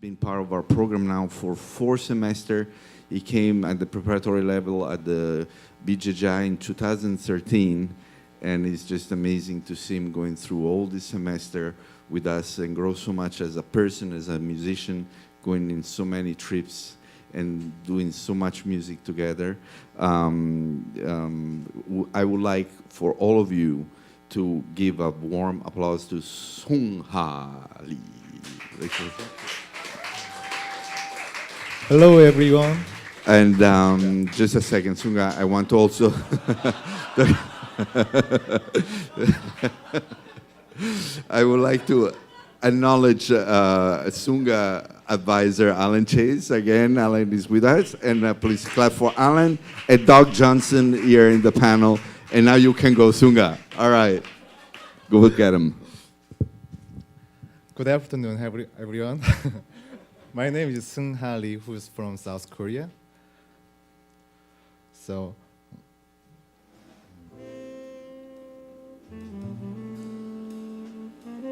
been part of our program now for 4 semesters. He came at the preparatory level at the BJJ in 2013, and it's just amazing to see him going through all this semester with us and grow so much as a person, as a musician, going in so many trips and doing so much music together. I would like for all of you to give a warm applause to Seungha Lee. Hello, everyone. And just a second, Seungha, I want to also I would like to acknowledge Seungha advisor Alan Chase. Again, Alan is with us. And please clap for Alan and Doug Johnson here in the panel. And now you can go, Seungha. All right. Go look at him. Good afternoon, everyone. My name is Seungha Lee, who's from South Korea. So,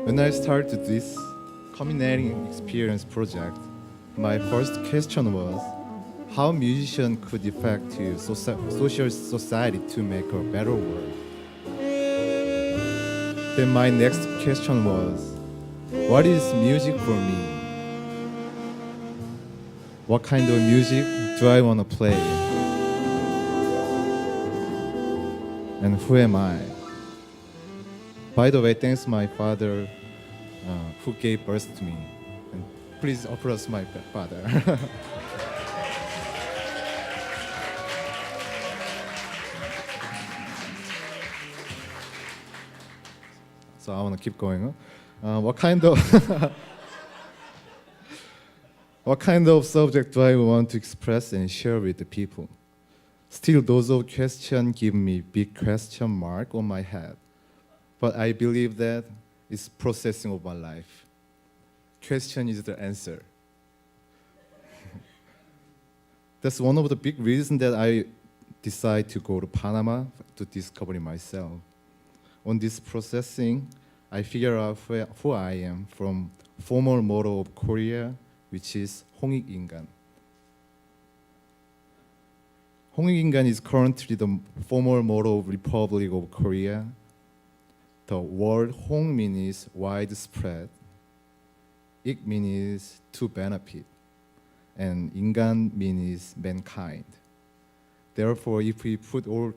when I started this Culminating experience project, my first question was how musician could affect social society to make a better world. Then my next question was, what is music for me? What kind of music do I want to play? And who am I? By the way, thanks my father who gave birth to me. And please applause my father. So I want to keep going. What kind of what kind of subject do I want to express and share with the people? Still, those of questions give me big question mark on my head. But I believe that it's processing of my life. Question is the answer. That's one of the big reasons that I decided to go to Panama to discover myself. On this processing, I figure out who I am from former motto of Korea, which is 홍익인간. 홍익인간 is currently the former motto of Republic of Korea. The word 홍 means widespread. ik means to benefit. And 인간 means mankind. Therefore, if we put all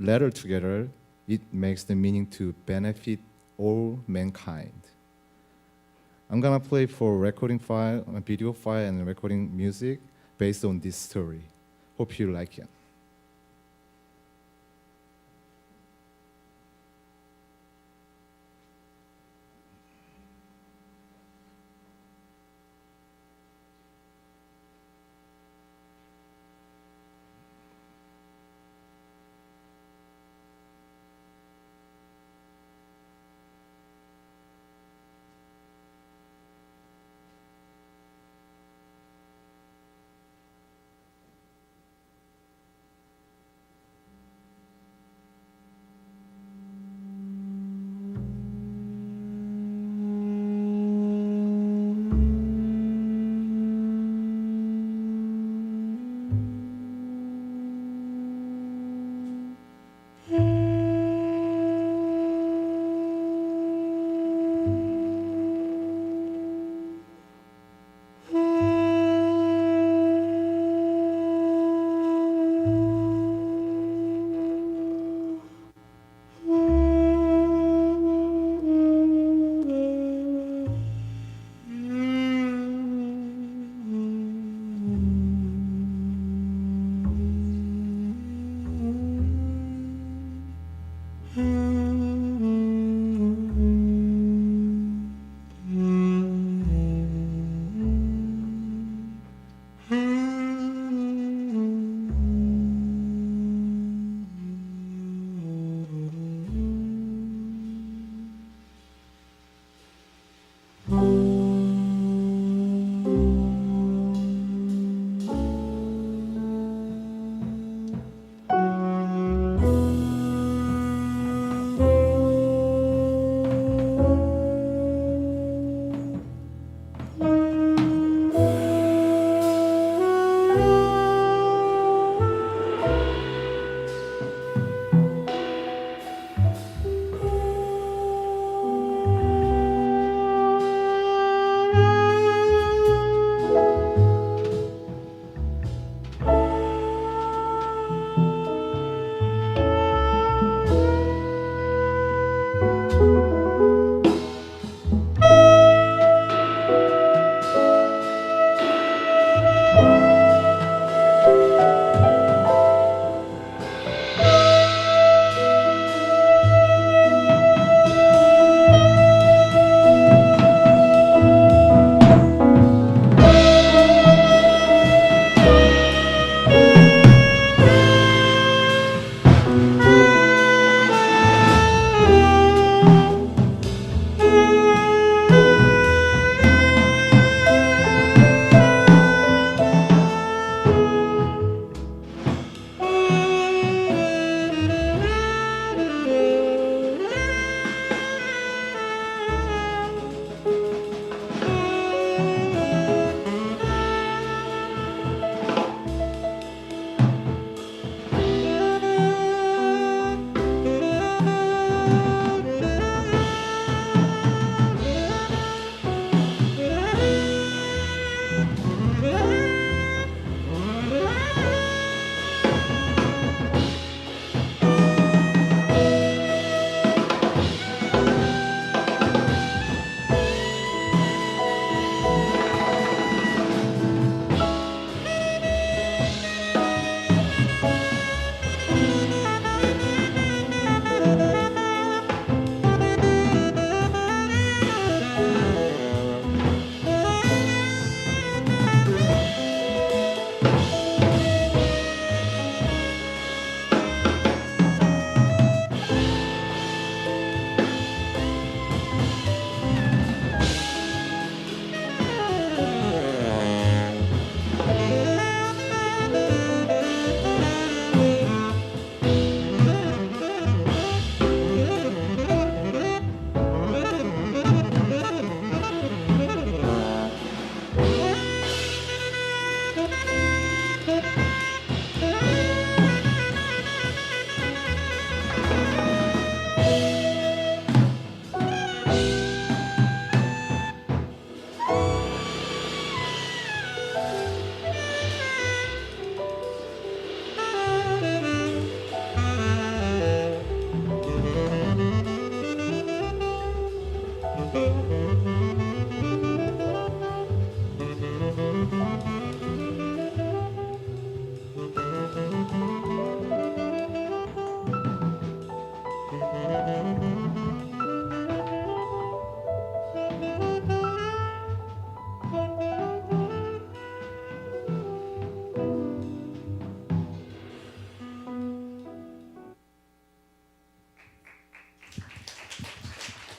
letters together, it makes the meaning to benefit all mankind. I'm gonna play for recording file, a video file, and recording music based on this story. Hope you like it.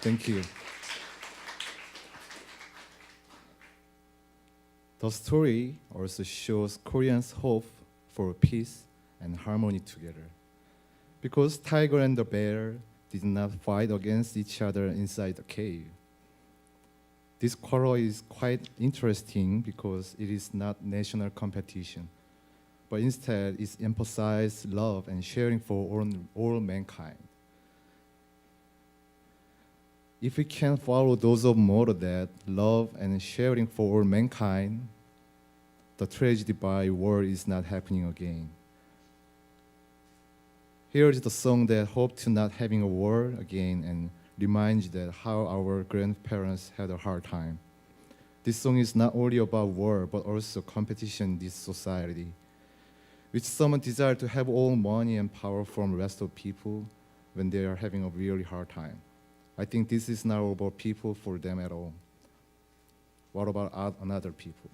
Thank you. The story also shows Koreans' hope for peace and harmony together. Because tiger and the bear did not fight against each other inside the cave. This quarrel is quite interesting because it is not national competition, but instead it emphasizes love and sharing for all mankind. If we can follow those of motto that love and sharing for all mankind, the tragedy by war is not happening again. Here is the song that hope to not having a war again and reminds that how our grandparents had a hard time. This song is not only about war, but also competition in this society, which someone desire to have all money and power from the rest of people when they are having a really hard time. I think this is not about people for them at all. What about another people?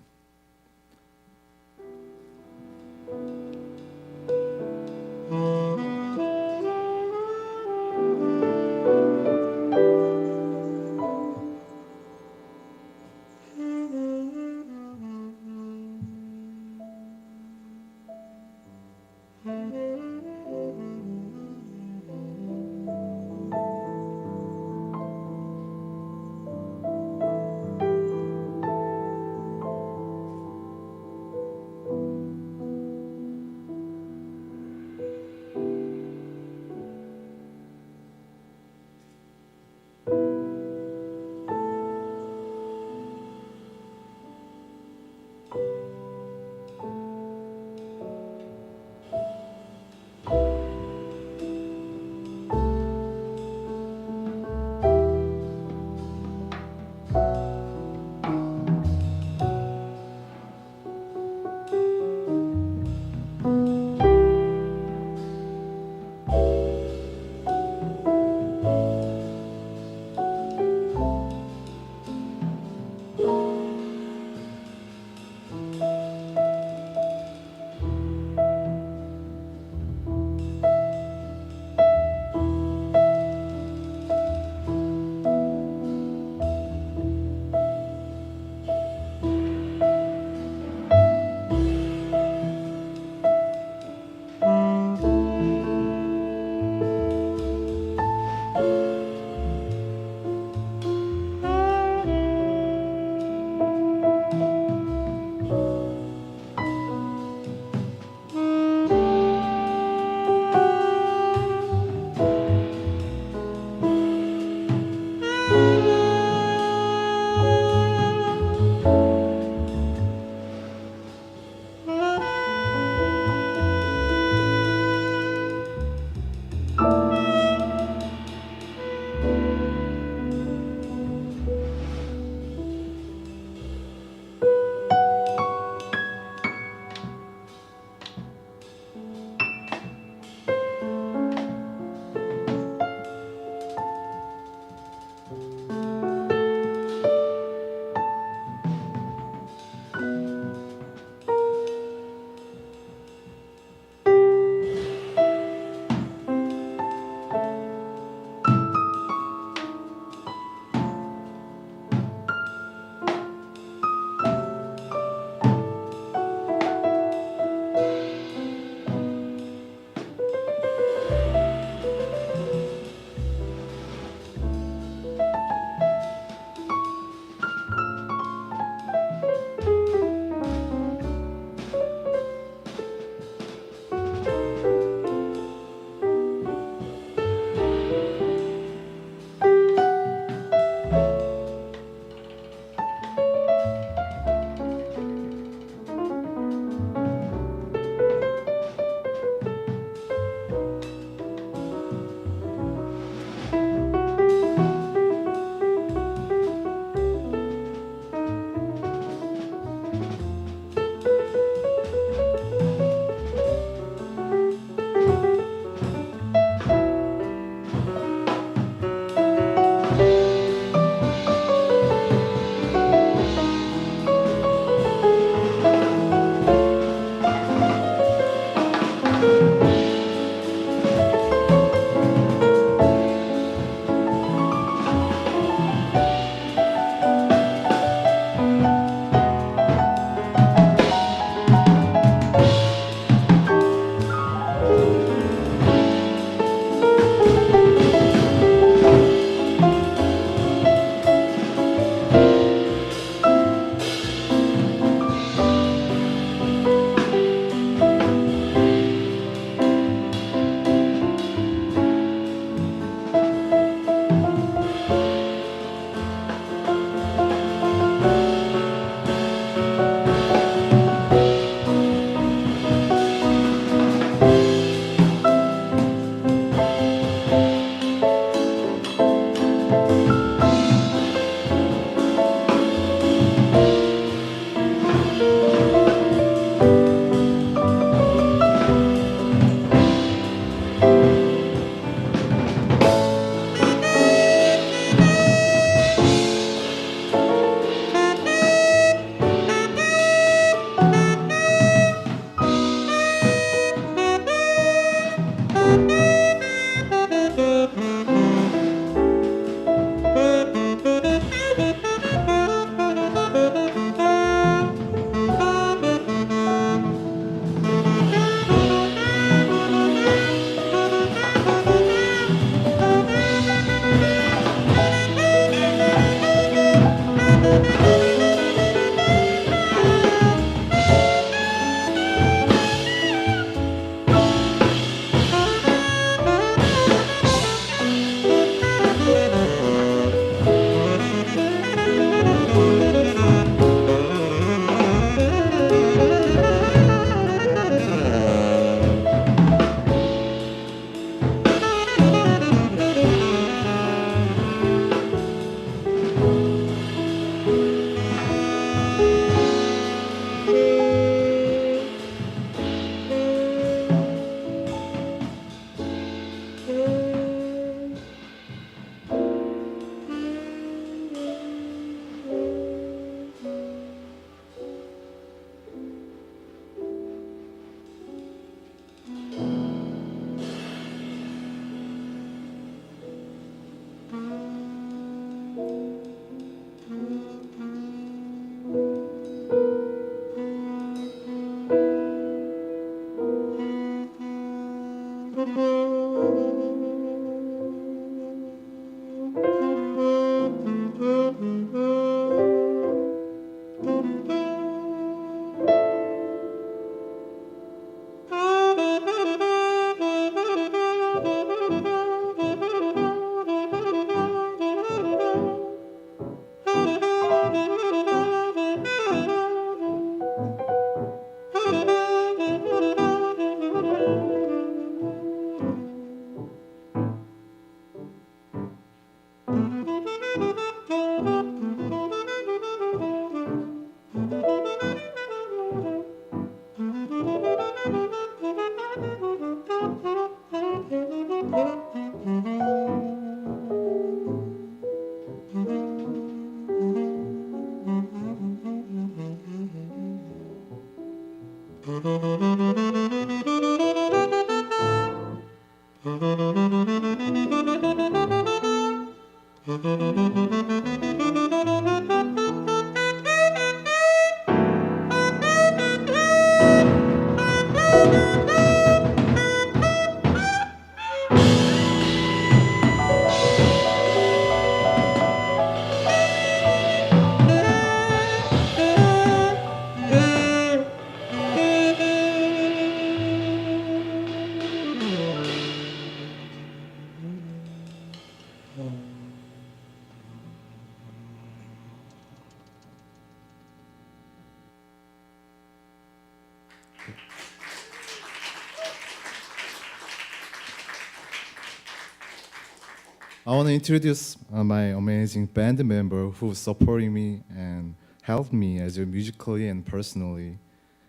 I want to introduce my amazing band member who supporting me and helped me as a musically and personally.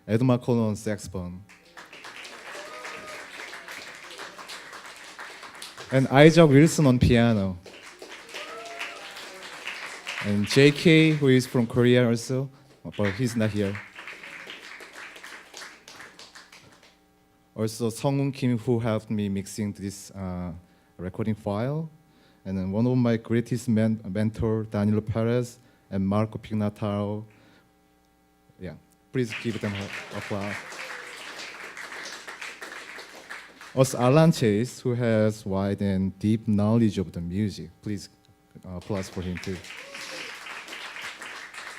Edma Cole on saxophone. And Isaac Wilson on piano. And JK, who is from Korea also, but he's not here. Also, Seungha Kim, who helped me mixing this recording file. And then one of my greatest mentor, Daniel Perez and Marco Pignataro. Yeah, please give them applause. Also, Alan Chase, who has wide and deep knowledge of the music. Please applause for him too.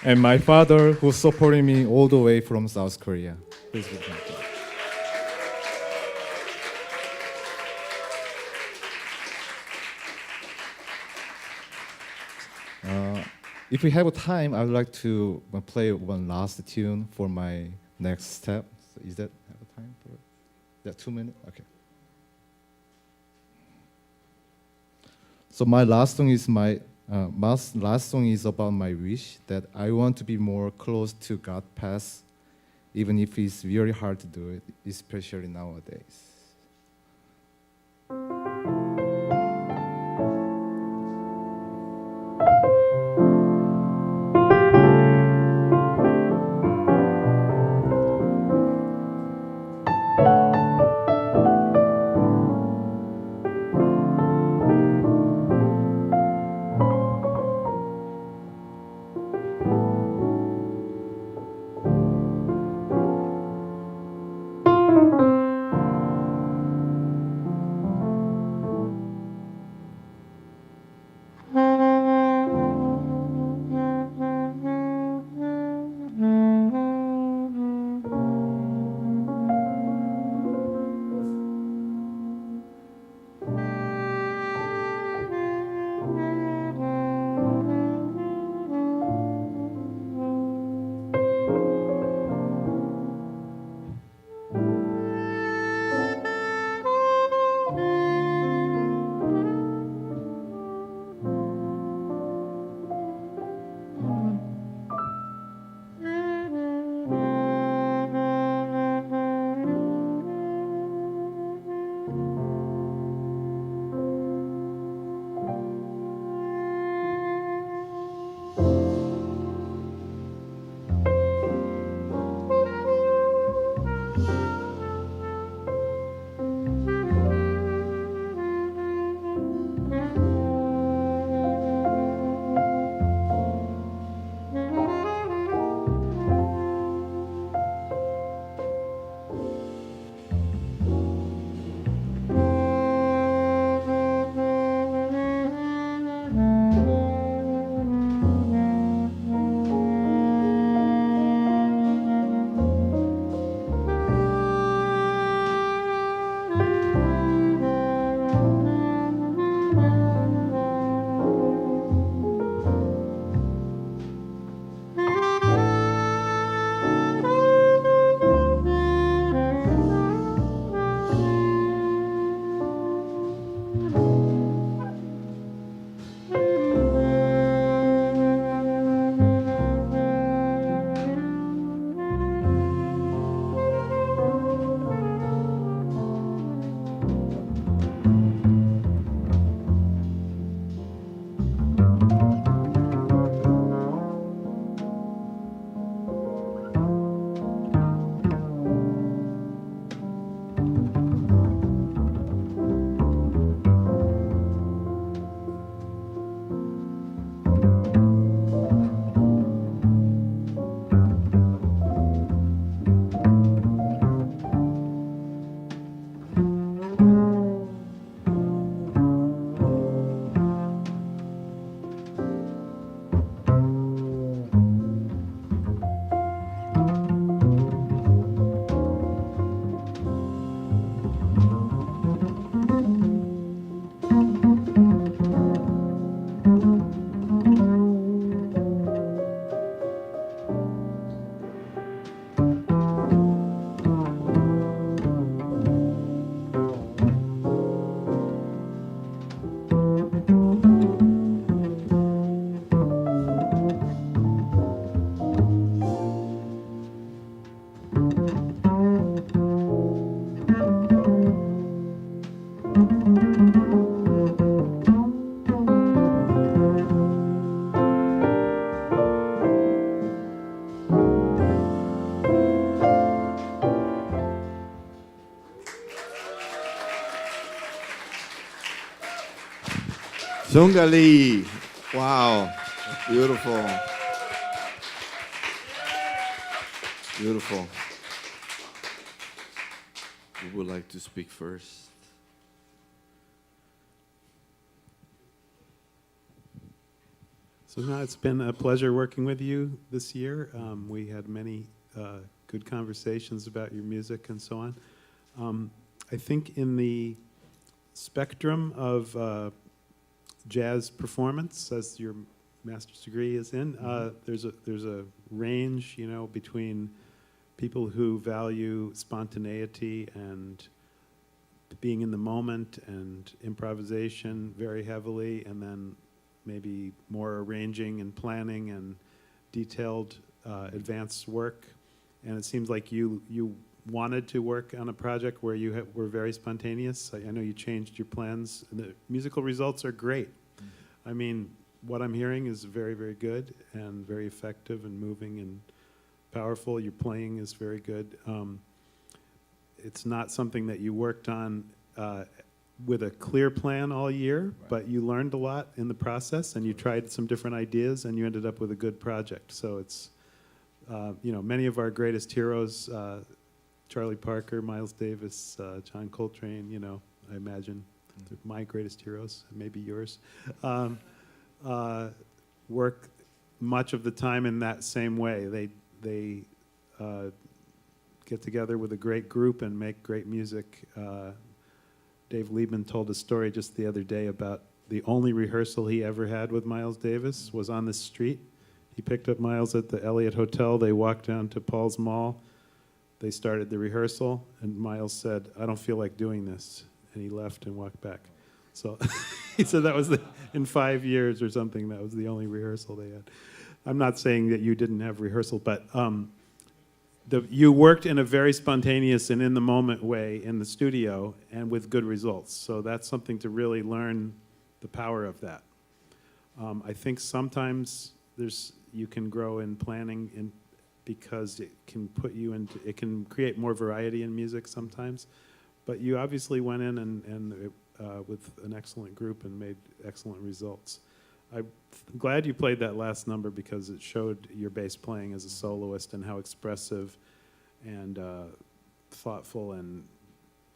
And my father, who supported me all the way from South Korea. Please give him applause. If we have time, I would like to play one last tune for my next step. So is that have a time for it? Is that 2 minutes? Okay. So my last song is last song is about my wish that I want to be more close to God past, even if it's very hard to do it, especially nowadays. Seungha Lee. Wow. Beautiful. Beautiful. Who would like to speak first? Seungha, it's been a pleasure working with you this year. We had many good conversations about your music and so on. I think in the spectrum of jazz performance, as your master's degree is in, there's a range, you know, between people who value spontaneity and being in the moment and improvisation very heavily, and then maybe more arranging and planning and detailed advanced work. And it seems like you wanted to work on a project where you were very spontaneous. I know you changed your plans. The musical results are great. I mean, what I'm hearing is very, very good and very effective and moving and powerful. Your playing is very good. It's not something that you worked on with a clear plan all year, but you learned a lot in the process, and you tried some different ideas, and you ended up with a good project. So it's, you know, many of our greatest heroes, Charlie Parker, Miles Davis, John Coltrane, you know, I imagine my greatest heroes, maybe yours, work much of the time in that same way. They get together with a great group and make great music. Dave Liebman told a story just the other day about the only rehearsal he ever had with Miles Davis was on the street. He picked up Miles at the Elliott Hotel. They walked down to Paul's Mall. They started the rehearsal, and Miles said, "I don't feel like doing this." And he left and walked back. So he said that was in 5 years or something, that was the only rehearsal they had. I'm not saying that you didn't have rehearsal, but you worked in a very spontaneous and in the moment way in the studio and with good results. So that's something to really learn the power of that. I think sometimes you can grow in planning because it can it can create more variety in music sometimes. But you obviously went in and with an excellent group and made excellent results. I'm glad you played that last number because it showed your bass playing as a soloist and how expressive and thoughtful and,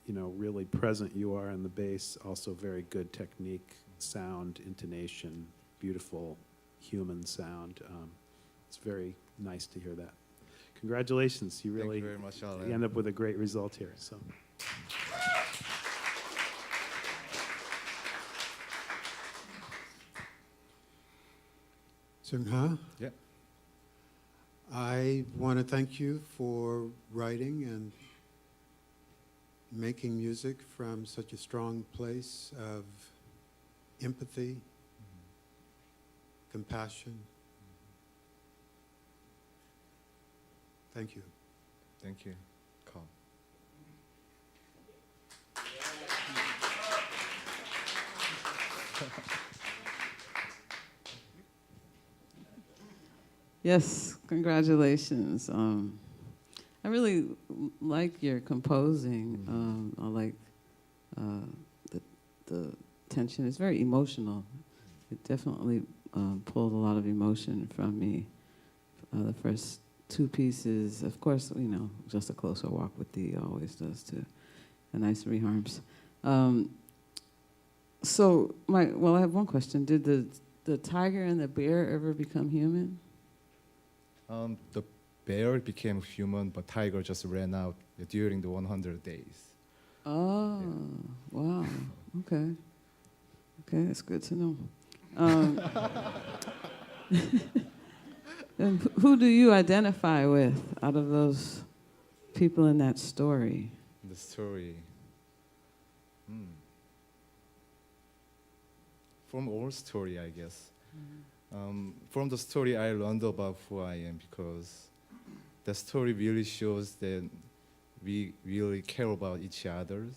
you know, really present you are on the bass. Also very good technique, sound, intonation, beautiful human sound. It's very nice to hear that. Congratulations. You really Thank you very much, Alan. end up with a great result here. So. Seungha, Yeah. I want to thank you for writing and making music from such a strong place of empathy, compassion. Thank you. Thank you, Carl. Yes, congratulations. I really like your composing. I like the tension. It's very emotional. It definitely pulled a lot of emotion from me. The first two pieces, of course, you know, Just a Closer Walk with Thee always does too. And Nice Reharms. I have one question. Did the tiger and the bear ever become human? The bear became human, but tiger just ran out during the 100 days. Oh, wow. Okay. Okay, that's good to know. And who do you identify with out of those people in that story? The story. From all story, I guess. From the story, I learned about who I am because the story really shows that we really care about each other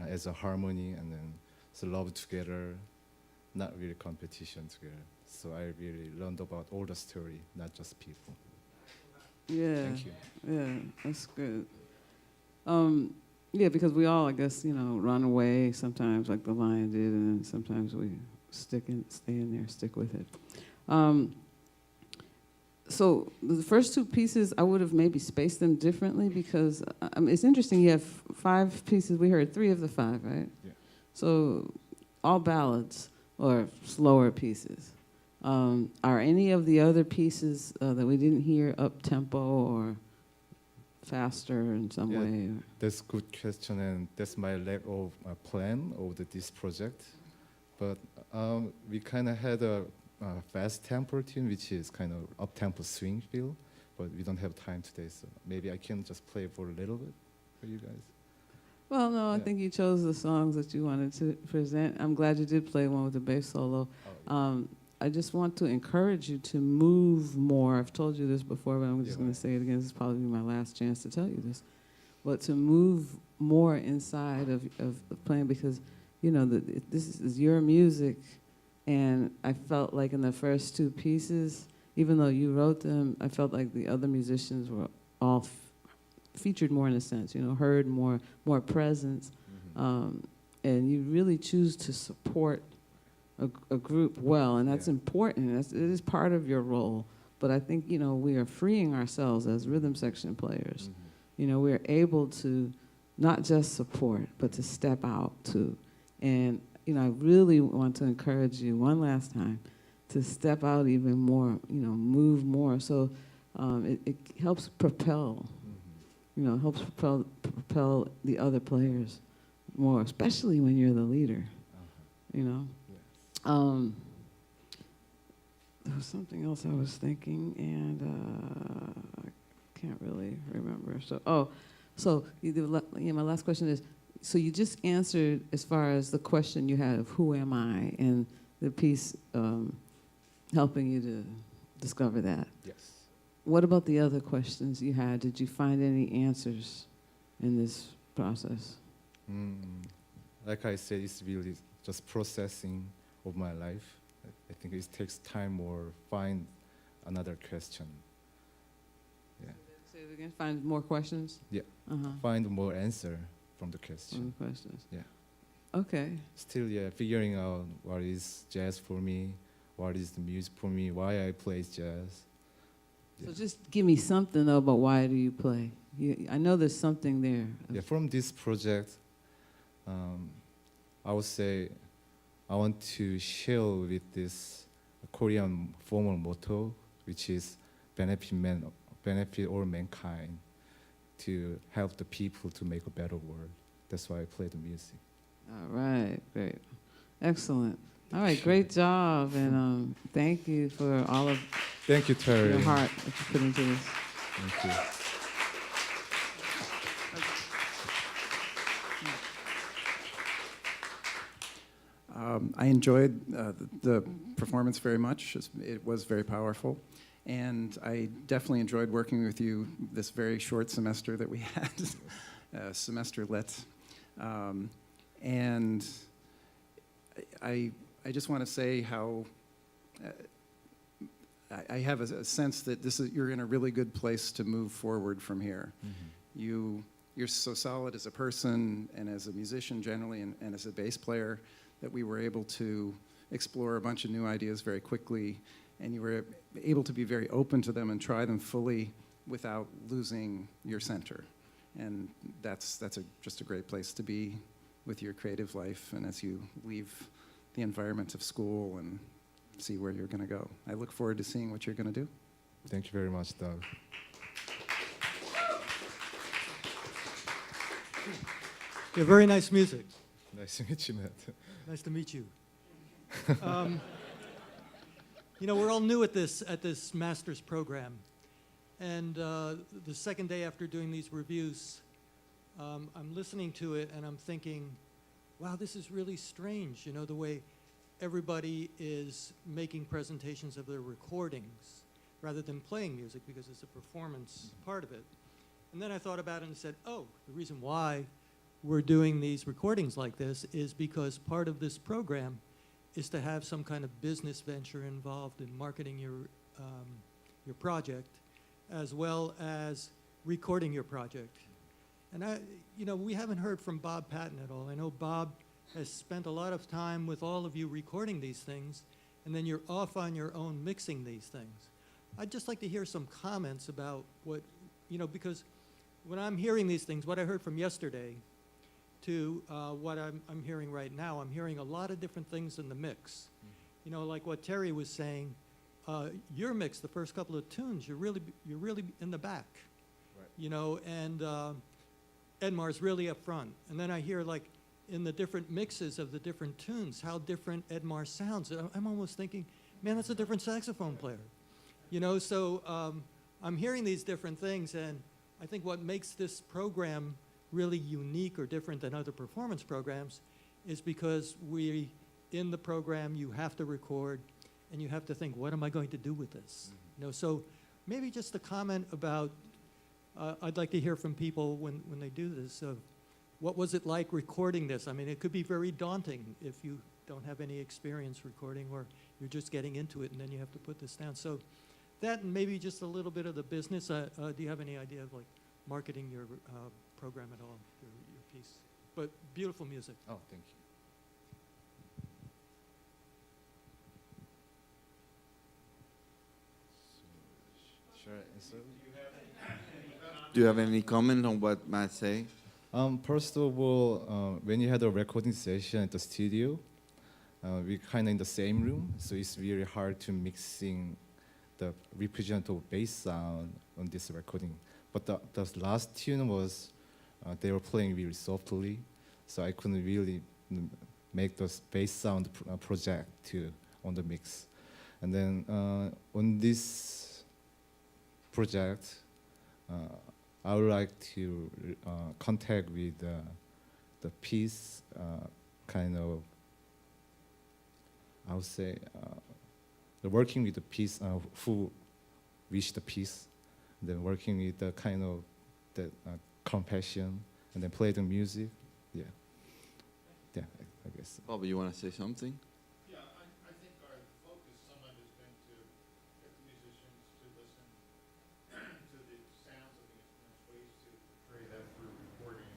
as a harmony and then so love together, not really competition together. So I really learned about all the story, not just people. Yeah. Thank you. Yeah, that's good. Yeah, because we all, I guess, you know, run away sometimes like the lion did, and then sometimes we stay in there, stick with it. So the first two pieces, I would have maybe spaced them differently because it's interesting. You have 5 pieces. We heard 3 of the 5, right? Yeah. So all ballads or slower pieces. Are any of the other pieces that we didn't hear up tempo or faster in some Yeah. way? That's good question, and that's my lack of plan of this project. But we kind of had a fast tempo tune, which is kind of up tempo swing feel. But we don't have time today, so maybe I can just play for a little bit for you guys. Well, no, I Yeah. think you chose the songs that you wanted to present. I'm glad you did play one with the bass solo. I just want to encourage you to move more. I've told you this before, but I'm just Yeah. going to say it again. This is probably my last chance to tell you this. But to move more inside of playing because, you know, this is your music. And I felt like in the first 2 pieces, even though you wrote them, I felt like the other musicians were all featured more in a sense, you know, heard more presence. And you really choose to support a group well, and that's Yeah. important. It is part of your role. But I think, you know, we are freeing ourselves as rhythm section players. You know, we're able to not just support, but to step out too. And, you know, I really want to encourage you one last time to step out even more, you know, move more. So it helps propel, you know, helps propel the other players more, especially when you're the leader, you know. There was something else I was thinking, and I can't really remember. So my last question is, so you just answered as far as the question you had of who am I, and the piece helping you to discover that. Yes. What about the other questions you had? Did you find any answers in this process? Like I said, it's really just processing of my life. I think it takes time or find another question. Yeah. Say it again. Find more questions. Yeah. Uh-huh. Find more answer from the question. More questions. Yeah. Okay. Still, yeah, figuring out what is jazz for me, what is the music for me, why I play jazz. So just give me something though about why do you play? I know there's something there. Yeah, from this project, I would say I want to share with this Korean formal motto, which is benefit all mankind, to help the people to make a better world. That's why I play the music. All right, great. Excellent. All right, great job. And thank you for all of Thank you, Terry. your heart that you put into this. Thank you. I enjoyed the performance very much. It was very powerful. And I definitely enjoyed working with you this very short semester that we had, semester lit. And I just want to say how I have a sense that you're in a really good place to move forward from here. You're so solid as a person and as a musician generally and as a bass player that we were able to explore a bunch of new ideas very quickly, and you were able to be very open to them and try them fully without losing your center. And that's just a great place to be with your creative life and as you leave the environment of school and see where you're going to go. I look forward to seeing what you're going to do. Thank you very much, Doug. Yeah, very nice music. Nice to meet you, Matt. Nice to meet you. You know, we're all new at this master's program, and the second day after doing these reviews, I'm listening to it and I'm thinking, wow, this is really strange. You know, the way everybody is making presentations of their recordings rather than playing music because it's a performance part of it. And then I thought about it and said, oh, the reason why we're doing these recordings like this is because part of this program is to have some kind of business venture involved in marketing your project, as well as recording your project. And you know, we haven't heard from Bob Patton at all. I know Bob has spent a lot of time with all of you recording these things, and then you're off on your own mixing these things. I'd just like to hear some comments about what, because when I'm hearing these things, what I heard from yesterday to what I'm hearing right now, I'm hearing a lot of different things in the mix. Like what Terry was saying, your mix, the first couple of tunes, you're really in the back, Right. and Edmar's really up front. And then I hear like in the different mixes of the different tunes, how different Edmar sounds. And I'm almost thinking, man, that's a different saxophone player. So I'm hearing these different things, and I think what makes this program really unique or different than other performance programs is because in the program, you have to record, and you have to think, what am I going to do with this? So maybe just a comment about, I'd like to hear from people when they do this, of what was it like recording this? I mean, it could be very daunting if you don't have any experience recording, or you're just getting into it and then you have to put this down. So that, and maybe just a little bit of the business. Do you have any idea of like marketing your program at all, your piece? But beautiful music. Oh, thank you. Sure. So, Do you have any comment on what Matt say? first of all, when you had a recording session at the studio, we kind of in the same room, so it's really hard to mixing the representative bass sound on this recording. But the last tune was they were playing really softly, so I couldn't really make the bass sound project on the mix. And then on this project, I would like to contact with the piece, kind of, I would say, the working with the piece, who wish the piece, then working with the kind of the compassion, and then play the music. Yeah, I guess. Bob, you want to say something? Yeah, I think our focus somewhat has been to get the musicians to listen to the sounds of the instruments, ways to portray that through recording,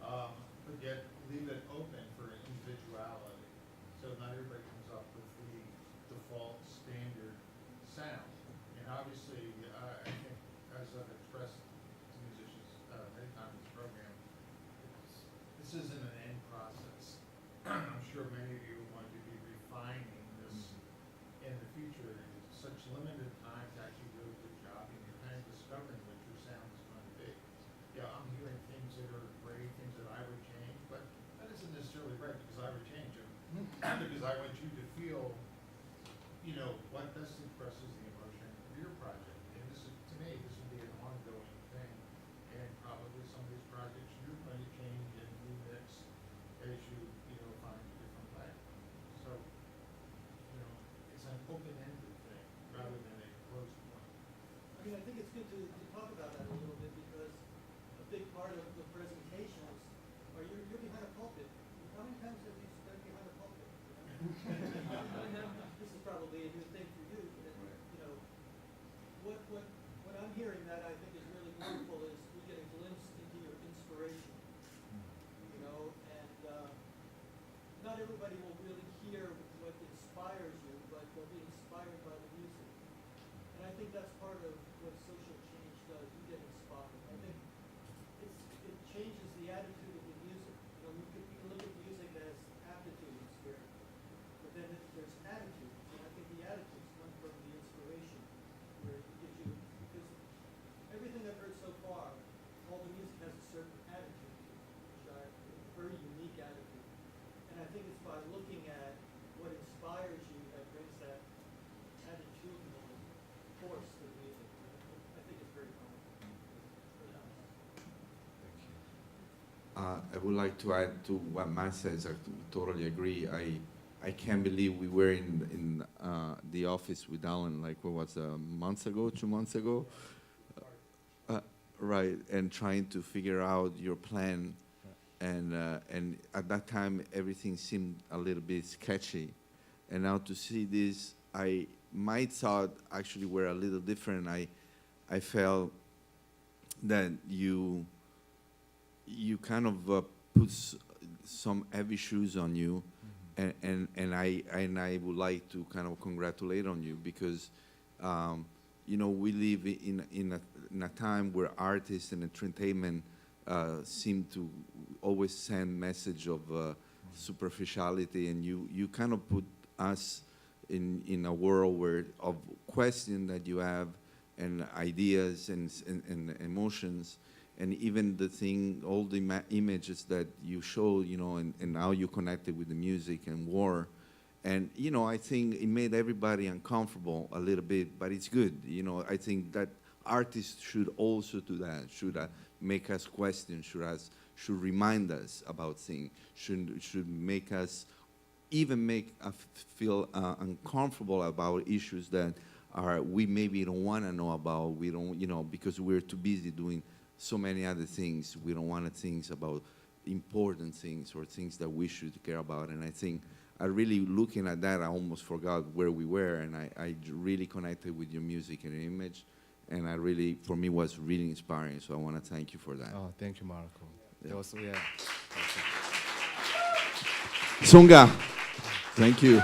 but yet leave it open for individuality. So not everybody comes up with the default standard sound. And obviously, I think, as I've expressed to musicians many times in this program, this isn't an end process. I'm sure many of you want to be refining this in the future. It's such limited time to actually do a good job, and you're kind of discovering what your sound is going to be. Yeah, I'm hearing things that are great, things that I would change, but that isn't necessarily right because I would change them. Because I want you to feel, what best expresses the emotion of your project. And this is, to me, this will be an ongoing thing. And probably some of these projects you're going to change and remix as you, find a different way. So, it's an open-ended thing rather than a closed one. I mean, I think it's good to talk about that a little bit, because a big part of the presentations are you're behind a pulpit. How many times have you spent behind a pulpit? This is probably a new thing for you, but what I'm hearing that I think is really wonderful is we get a glimpse into your inspiration, and not everybody will really hear what inspires you, but they'll be inspired by the music. And I think that's part of what social change does. You get inspired. I think it changes the attitude of the music. We can look at music as aptitude and spirit, but then there's attitude. And I think the attitudes come from the inspiration, where it gives you, because everything I've heard so far, all the music has a certain attitude, a very unique attitude. And I think it's by looking at what inspires you that brings that attitudinal force to the music. I think it's very powerful. Very nice. I would like to add to what Matt says. I totally agree. I can't believe we were in the office with Alan, like, what was it, months ago, 2 months ago? Right, and trying to figure out your plan. And at that time, everything seemed a little bit sketchy. And now to see this, my thought actually were a little different. I felt that you kind of some heavy shoes on you, and I would like to kind of congratulate on you because, you know, we live in a time where artists and entertainment seem to always send message of superficiality, and you kind of put us in a world where of question that you have and ideas and emotions, and even the thing, all the images that you show, you know, and how you connected with the music and war. And, you know, I think it made everybody uncomfortable a little bit, but it's good. You know, I think that artists should also do that, should make us question, should remind us about things, should make us even make us feel uncomfortable about issues that we maybe don't want to know about. We don't, you know, because we're too busy doing so many other things. We don't want to think about important things or things that we should care about. And I think I really, looking at that, I almost forgot where we were, and I really connected with your music and your image, and I really, for me, was really inspiring. So I want to thank you for that. Oh, thank you, Marco. That was, yeah. Seungha, thank you.